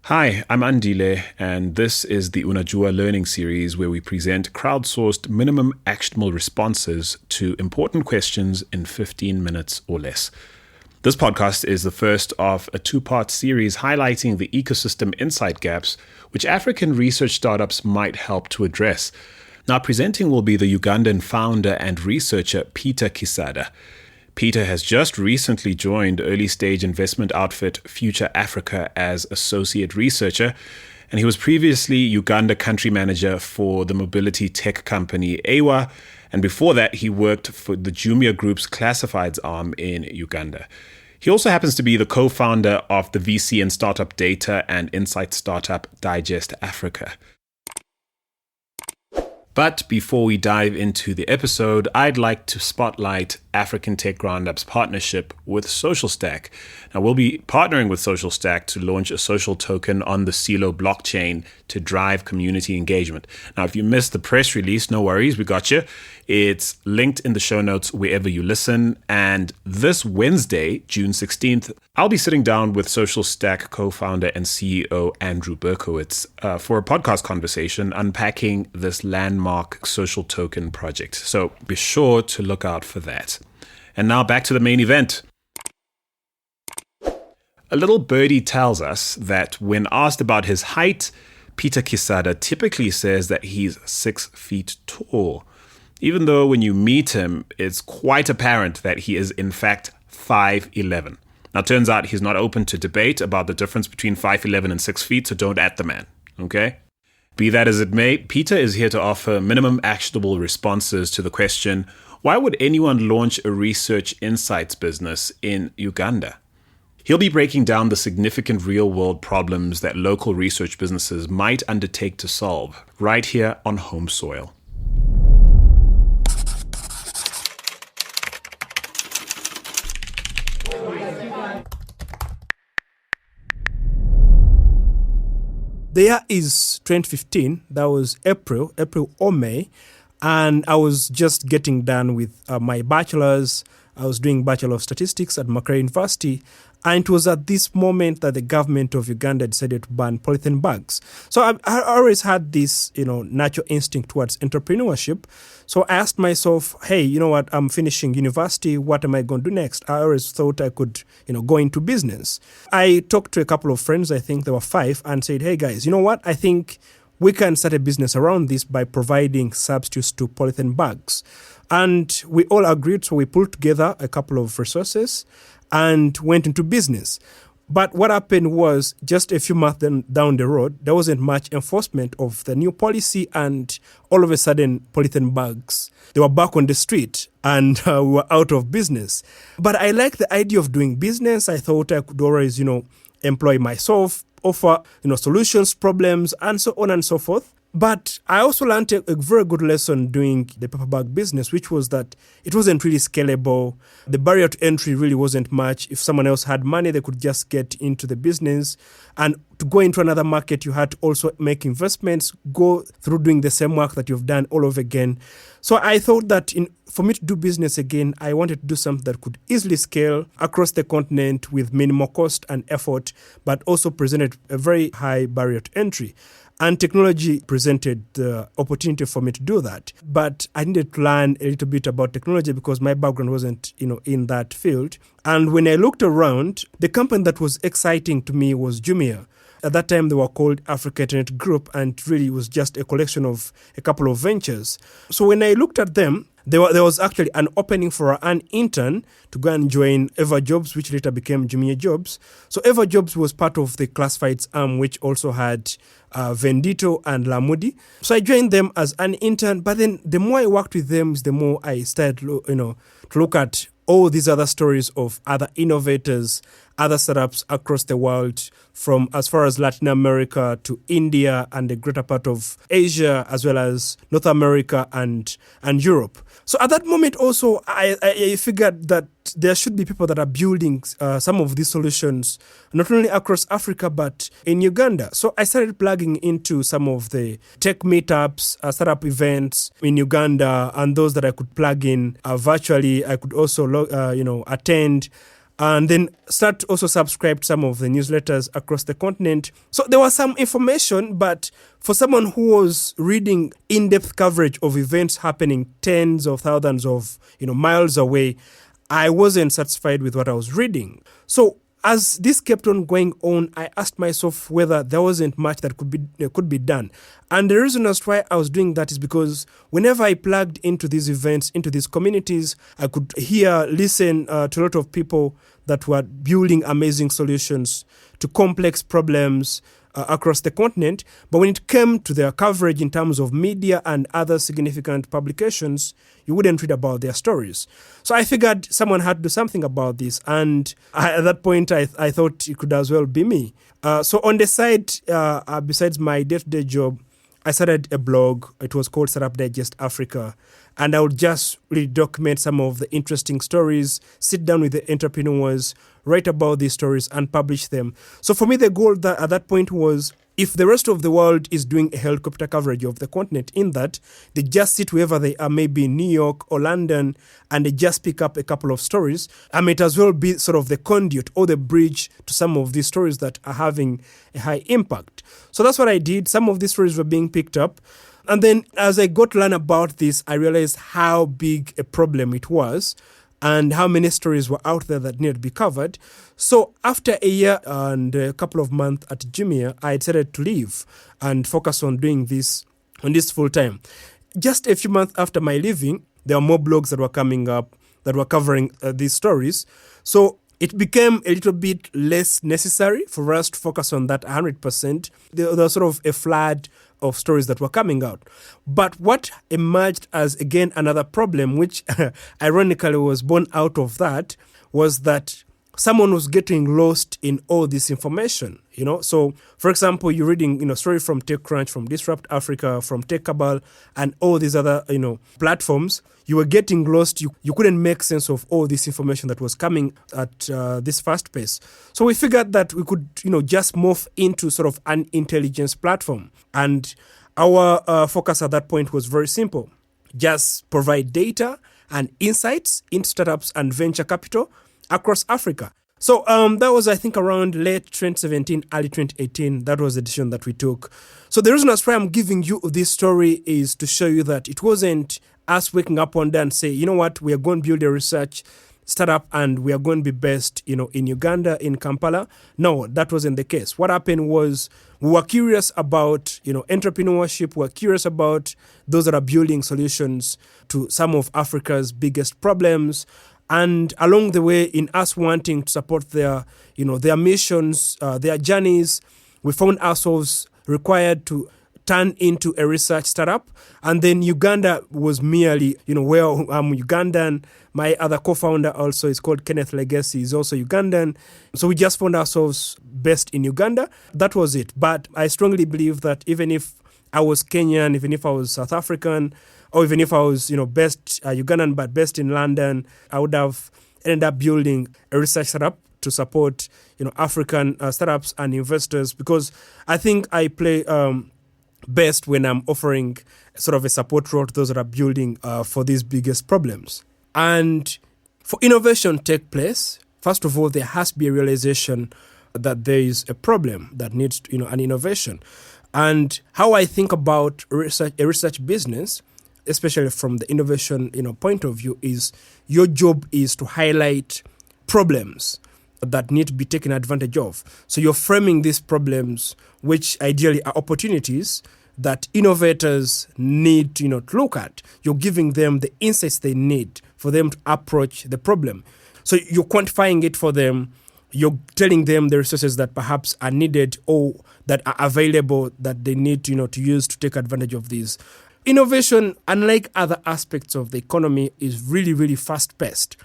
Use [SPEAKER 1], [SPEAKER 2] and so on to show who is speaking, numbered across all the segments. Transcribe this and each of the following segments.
[SPEAKER 1] Hi, I'm Andile, and this is the UNAJUA learning series where we present crowdsourced minimum actionable responses to important questions in 15 minutes or less. This podcast is the first of a two-part series highlighting the ecosystem insight gaps which African research startups might help to address. Now, presenting will be the Ugandan founder and researcher Peter Kisadha. Peter has just recently joined early-stage investment outfit Future Africa as associate researcher, and he was previously Uganda country manager for the mobility tech company UNAJUA, and before that he worked for the Jumia Group's classifieds arm in Uganda. He also happens to be the co-founder of the VC and startup data and insight startup Digest Africa. But before we dive into the episode, I'd like to spotlight African Tech Roundup's partnership with SocialStack. Now, we'll be partnering with SocialStack to launch a social token on the Silo blockchain to drive community engagement. Now, if you missed the press release, no worries, we got you. It's linked in the show notes wherever you listen. And this Wednesday, June 16th, I'll be sitting down with SocialStack co-founder and CEO Andrew Berkowitz for a podcast conversation unpacking this landmark social token project. So be sure to look out for that. And now back to the main event. A little birdie tells us that when asked about his height, Peter Kisadha typically says that he's 6 feet tall, even though when you meet him, it's quite apparent that he is in fact 5'11". Now, turns out he's not open to debate about the difference between 5'11 and 6 feet, so don't at the man, okay? Be that as it may, Peter is here to offer minimum actionable responses to the question, why would anyone launch a research insights business in Uganda? He'll be breaking down the significant real-world problems that local research businesses might undertake to solve right here on home soil.
[SPEAKER 2] The year is 2015. That was April or May. And I was just getting done with my bachelor's. I was doing Bachelor of Statistics at Makerere University. And it was at this moment that the government of Uganda decided to ban polythene bags. So I always had this, natural instinct towards entrepreneurship. So I asked myself, hey, you know what? I'm finishing university. What am I going to do next? I always thought I could, go into business. I talked to a couple of friends, I think there were 5, and said, hey guys, you know what? I think we can start a business around this by providing substitutes to polythene bags. And we all agreed, so we pulled together a couple of resources and went into business. But what happened was just a few months down the road, there wasn't much enforcement of the new policy, and all of a sudden, polythene bags, they were back on the street and we were out of business. But I like the idea of doing business. I thought I could always, employ myself, offer, solutions, problems, and so on and so forth. But I also learned a very good lesson doing the paper bag business, which was that it wasn't really scalable. The barrier to entry really wasn't much. If someone else had money, they could just get into the business. And to go into another market, you had to also make investments, go through doing the same work that you've done all over again. So I thought that for me to do business again, I wanted to do something that could easily scale across the continent with minimal cost and effort, but also presented a very high barrier to entry. And technology presented the opportunity for me to do that. But I needed to learn a little bit about technology because my background wasn't, in that field. And when I looked around, the company that was exciting to me was Jumia. At that time, they were called Africa Internet Group, and really it was just a collection of a couple of ventures. So when I looked at them, there was actually an opening for an intern to go and join EverJobs, which later became Jumia Jobs. So EverJobs was part of the classifieds arm, which also had Vendito and Lamudi. So I joined them as an intern, but then the more I worked with them, the more I started, to look at all these other stories of other innovators, other startups across the world, from as far as Latin America to India and the greater part of Asia, as well as North America and Europe. So at that moment also, I figured that there should be people that are building some of these solutions, not only across Africa, but in Uganda. So I started plugging into some of the tech meetups, startup events in Uganda, and those that I could plug in virtually. I could also, attend. and then start to also subscribe to some of the newsletters across the continent. So there was some information, but for someone who was reading in-depth coverage of events happening tens of thousands of miles away, I wasn't satisfied with what I was reading. So as this kept on going on, I asked myself whether there wasn't much that could be done. And the reason as to why I was doing that is because whenever I plugged into these events, into these communities, I could listen to a lot of people that were building amazing solutions to complex problems across the continent. But when it came to their coverage in terms of media and other significant publications, you wouldn't read about their stories. So I figured someone had to do something about this. And at that point, I thought it could as well be me. So on the side, besides my day-to-day job, I started a blog. It was called Startup Digest Africa. And I would just really document some of the interesting stories, sit down with the entrepreneurs, write about these stories and publish them. So for me, the goal at that point was, if the rest of the world is doing a helicopter coverage of the continent, in that they just sit wherever they are, maybe in New York or London, and they just pick up a couple of stories, I might as well be sort of the conduit or the bridge to some of these stories that are having a high impact. So that's what I did. Some of these stories were being picked up. And then as I got to learn about this, I realized how big a problem it was and how many stories were out there that needed to be covered. So after a year and a couple of months at Jumia, I decided to leave and focus on doing this full time. Just a few months after my leaving, there were more blogs that were coming up that were covering these stories. So it became a little bit less necessary for us to focus on that 100%. There was sort of a flood of stories that were coming out. But what emerged as, again, another problem, which ironically was born out of that, was that someone was getting lost in all this information, So, for example, you're reading, story from TechCrunch, from Disrupt Africa, from TechCabal, and all these other, platforms. You were getting lost. You couldn't make sense of all this information that was coming at this fast pace. So we figured that we could, just morph into sort of an intelligence platform. And our focus at that point was very simple. Just provide data and insights into startups and venture capital across Africa. So that was, I think, around late 2017, early 2018. That was the decision that we took. So the reason as why I'm giving you this story is to show you that it wasn't us waking up one day and say, you know what, we are going to build a research startup and we are going to be based, in Uganda, in Kampala. No, that wasn't the case. What happened was we were curious about, entrepreneurship. We were curious about those that are building solutions to some of Africa's biggest problems. And along the way, in us wanting to support their missions, their journeys, we found ourselves required to turn into a research startup. And then Uganda was merely, where I'm Ugandan. My other co-founder also is called Kenneth Legacy. He's also Ugandan. So we just found ourselves based in Uganda. That was it. But I strongly believe that even if I was Kenyan, even if I was South African, or even if I was, based Ugandan but based in London, I would have ended up building a research startup to support, African startups and investors, because I think I play best when I'm offering sort of a support role to those that are building for these biggest problems. And for innovation to take place, first of all, there has to be a realization that there is a problem that needs, an innovation. And how I think about a research business, especially from the innovation point of view, is your job is to highlight problems that need to be taken advantage of. So you're framing these problems, which ideally are opportunities that innovators need to look at. You're giving them the insights they need for them to approach the problem. So you're quantifying it for them. You're telling them the resources that perhaps are needed or that are available that they need to use to take advantage of these. Innovation, unlike other aspects of the economy, is really, really fast-paced.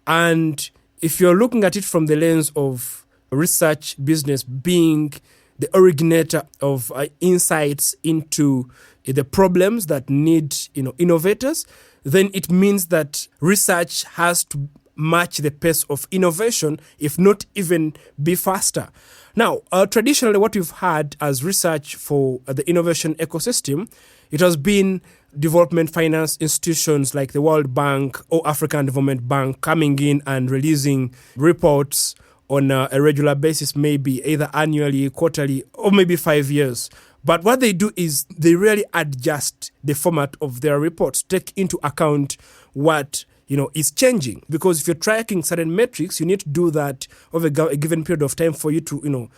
[SPEAKER 2] And if you're looking at it from the lens of research business being the originator of insights into the problems that need innovators, then it means that research has to match the pace of innovation, if not even be faster. Now, traditionally, what we've had as research for the innovation ecosystem, it has been development finance institutions like the World Bank or African Development Bank coming in and releasing reports on a regular basis, maybe either annually, quarterly, or maybe 5 years. But what they do is they really adjust the format of their reports, take into account what is changing. Because if you're tracking certain metrics, you need to do that over a given period of time for you to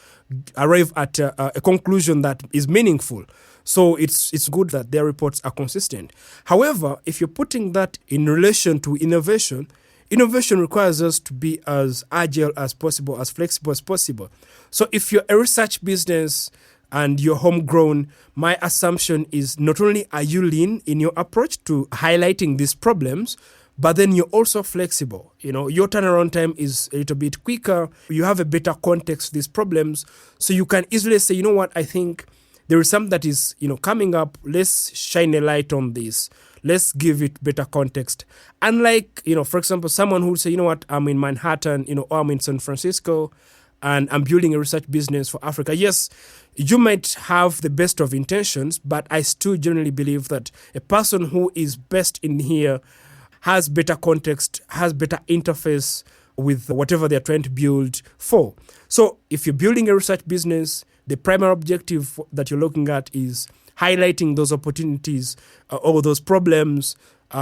[SPEAKER 2] arrive at a conclusion that is meaningful. So it's good that their reports are consistent. However, if you're putting that in relation to innovation requires us to be as agile as possible, as flexible as possible. So if you're a research business and you're homegrown, my assumption is not only are you lean in your approach to highlighting these problems, but then you're also flexible. Your turnaround time is a little bit quicker. You have a better context to these problems. So you can easily say, I think there is something that is, coming up. Let's shine a light on this. Let's give it better context. Unlike, for example, someone who would say, I'm in Manhattan, or I'm in San Francisco, and I'm building a research business for Africa. Yes, you might have the best of intentions, but I still generally believe that a person who is best in here has better context, has better interface with whatever they're trying to build for. So if you're building a research business, the primary objective that you're looking at is highlighting those opportunities or those problems.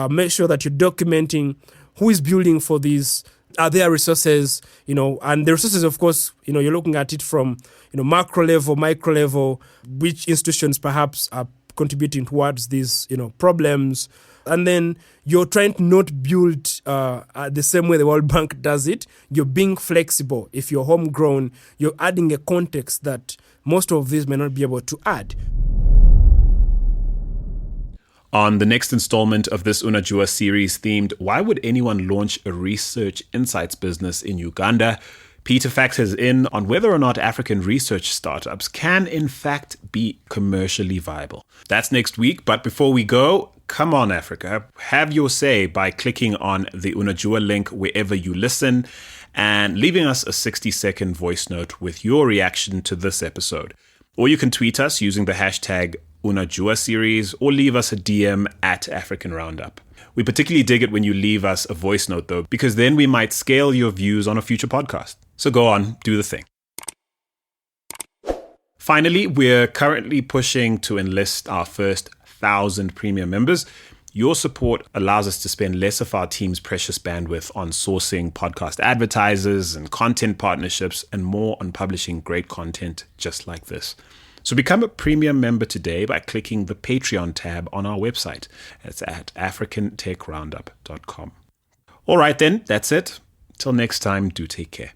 [SPEAKER 2] Make sure that you're documenting who is building for these. Are there resources, and the resources, of course, you're looking at it from, macro level, micro level, which institutions perhaps are contributing towards these, problems. And then you're trying to not build the same way the World Bank does it. You're being flexible. If you're homegrown, you're adding a context that most of these may not be able to add.
[SPEAKER 1] On the next installment of this UNAJUA series themed, Why Would Anyone Launch a Research Insights Business in Uganda?, Peter factors in on whether or not African research startups can in fact be commercially viable. That's next week, but before we go, come on Africa, have your say by clicking on the UNAJUA link wherever you listen and leaving us a 60-second voice note with your reaction to this episode. Or you can tweet us using the hashtag UNAJUA series or leave us a DM at African Roundup. We particularly dig it when you leave us a voice note though, because then we might scale your views on a future podcast. So go on, do the thing. Finally, we're currently pushing to enlist our first 1,000 premium members. Your support allows us to spend less of our team's precious bandwidth on sourcing podcast advertisers and content partnerships and more on publishing great content just like this. So become a premium member today by clicking the Patreon tab on our website. It's at africantechroundup.com. All right then, that's it. Till next time, do take care.